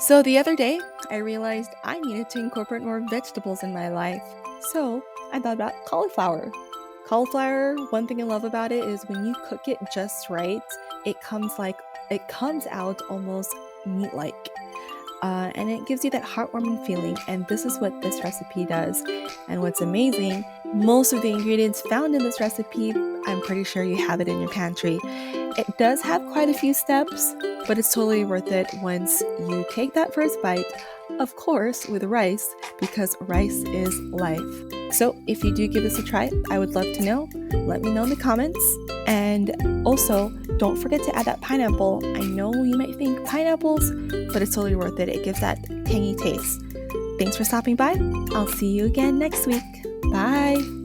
So the other day, I realized I needed to incorporate more vegetables in my life. So I thought about cauliflower. Cauliflower, one thing I love about it is when you cook it just right, it comes out almost meat-like. And it gives you that heartwarming feeling, and this is what this recipe does. And what's amazing, most of the ingredients found in this recipe, I'm pretty sure you have it in your pantry. It does have quite a few steps, but it's totally worth it once you take that first bite, of course with rice, because rice is life. So if you do give this a try, I would love to know. Let me know in the comments. And also, don't forget to add that pineapple. I know you might think pineapples, but it's totally worth it. It gives that tangy taste. Thanks for stopping by. I'll see you again next week. Bye.